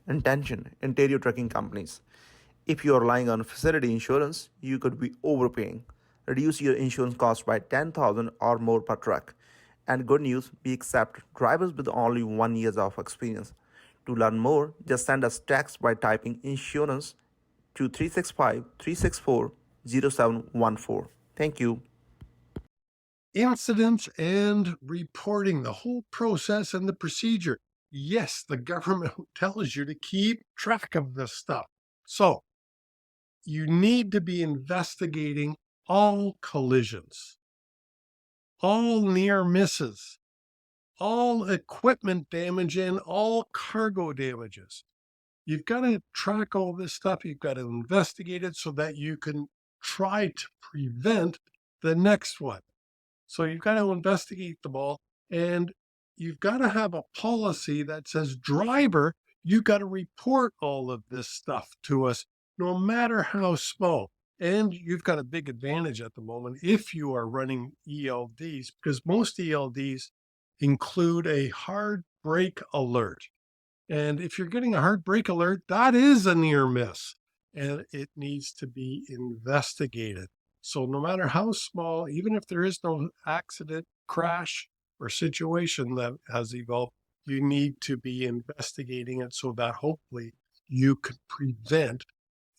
and tension in interior trucking companies. If you are relying on facility insurance, you could be overpaying. Reduce your insurance cost by 10,000 or more per truck. And good news, we accept drivers with only 1 year of experience. To learn more, just send us text by typing insurance to 365 364 0714. Thank you. Incidents and reporting, the whole process and the procedure. Yes, the government tells you to keep track of this stuff. So you need to be investigating all collisions, all near misses, all equipment damage, and all cargo damages. You've got to track all this stuff. You've got to investigate it so that you can try to prevent the next one. So you've got to investigate them all, and you've got to have a policy that says, driver, you got to report all of this stuff to us, no matter how small. And you've got a big advantage at the moment if you are running ELDs, because most ELDs include a hard brake alert. And if you're getting a hard brake alert, that is a near miss, and it needs to be investigated. So no matter how small, even if there is no accident, crash, or situation that has evolved, you need to be investigating it so that hopefully you could prevent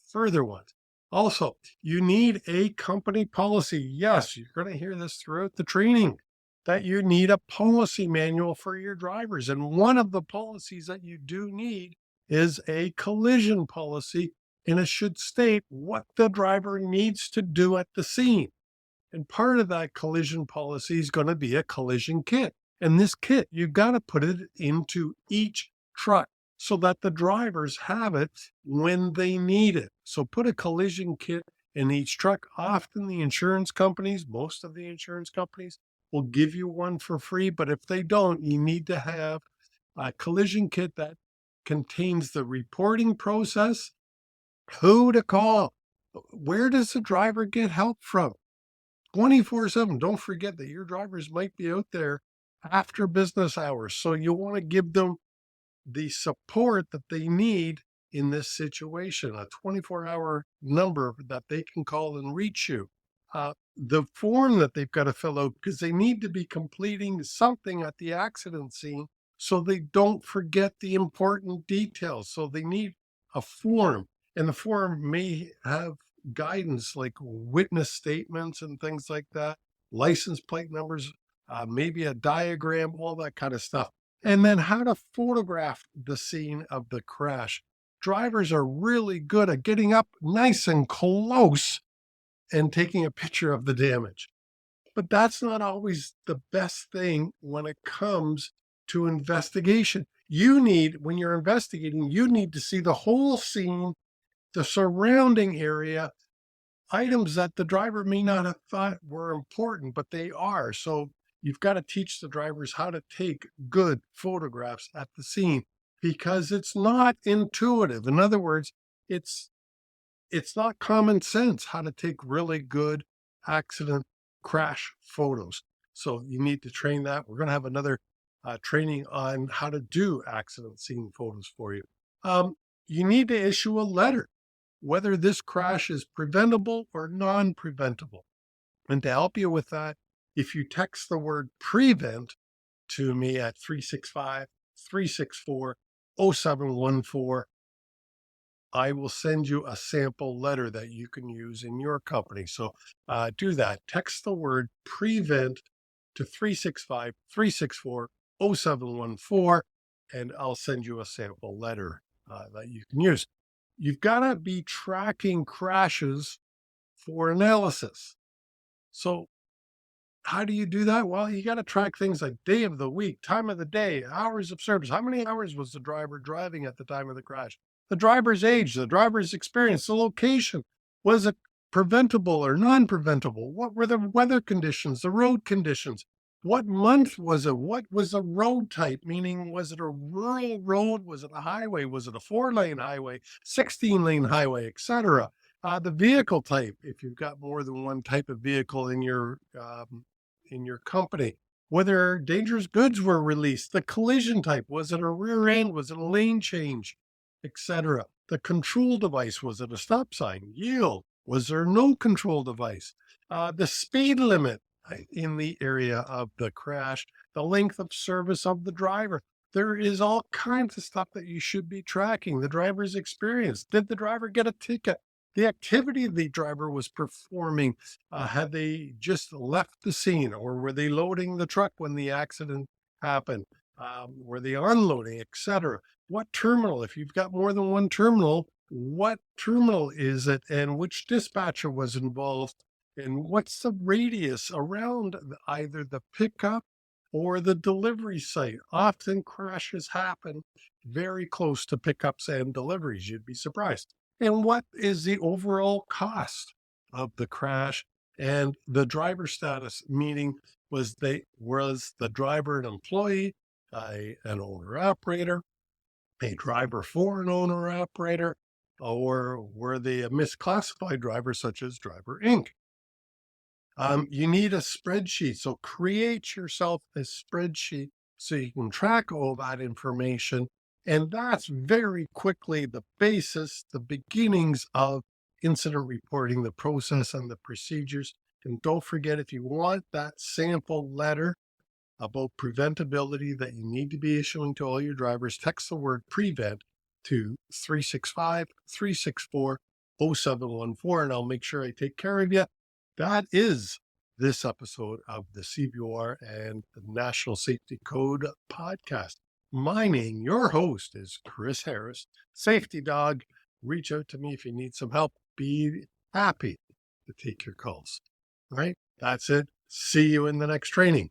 further ones. Also, you need a company policy. Yes, you're going to hear this throughout the training, that you need a policy manual for your drivers. And one of the policies that you do need is a collision policy, and it should state what the driver needs to do at the scene. And part of that collision policy is going to be a collision kit. And this kit, you've got to put it into each truck so that the drivers have it when they need it. So put a collision kit in each truck. Often the insurance companies, most of the insurance companies, will give you one for free. But if they don't, you need to have a collision kit that contains the reporting process, who to call, where does the driver get help from, 24/7. Don't forget that your drivers might be out there after business hours. So you want to give them the support that they need in this situation, a 24-hour number that they can call and reach you. The form that they've got to fill out, because they need to be completing something at the accident scene so they don't forget the important details. So they need a form, and the form may have guidance like witness statements and things like that, license plate numbers, maybe a diagram, all that kind of stuff. And then how to photograph the scene of the crash. Drivers are really good at getting up nice and close and taking a picture of the damage. But that's not always the best thing when it comes to investigation. When you're investigating, you need to see the whole scene, the surrounding area, items that the driver may not have thought were important, but they are. So you've got to teach the drivers how to take good photographs at the scene, because it's not intuitive. In other words, it's not common sense how to take really good accident crash photos. So you need to train that. We're going to have another training on how to do accident scene photos for you. You need to issue a letter, whether this crash is preventable or non-preventable. And to help you with that, if you text the word prevent to me at 365 364 0714, I will send you a sample letter that you can use in your company. So do that. Text the word prevent to 365 364 0714, and I'll send you a sample letter that you can use. You've got to be tracking crashes for analysis. So how do you do that? Well, you got to track things like day of the week, time of the day, hours of service. How many hours was the driver driving at the time of the crash? The driver's age, the driver's experience, the location. Was it preventable or non-preventable? What were the weather conditions, the road conditions? What month was it? What was the road type? Meaning, was it a rural road? Was it a highway? Was it a 4-lane highway, 16-lane highway, etc.? The vehicle type, if you've got more than one type of vehicle in your company, whether dangerous goods were released, the collision type, was it a rear end? Was it a lane change? etc. The control device, was it a stop sign? Yield, was there no control device? The speed limit in the area of the crash, the length of service of the driver. There is all kinds of stuff that you should be tracking. The driver's experience. Did the driver get a ticket? The activity the driver was performing. Had they just left the scene, or were they loading the truck when the accident happened? Were they unloading, etc.? What terminal? If you've got more than one terminal, what terminal is it, and which dispatcher was involved? And what's the radius around either the pickup or the delivery site? Often crashes happen very close to pickups and deliveries. You'd be surprised. And what is the overall cost of the crash? And the driver status, meaning was the driver an employee, an owner operator, a driver for an owner operator, or were they a misclassified driver such as Driver Inc.? You need a spreadsheet. So create yourself a spreadsheet so you can track all that information. And that's very quickly the basis, the beginnings of incident reporting, the process and the procedures. And don't forget, if you want that sample letter about preventability that you need to be issuing to all your drivers, text the word prevent to 365-364-0714, and I'll make sure I take care of you. That is this episode of the CVOR and the National Safety Code podcast. My name, your host, is Chris Harris, Safety Dog. Reach out to me if you need some help. Be happy to take your calls. All right, that's it. See you in the next training.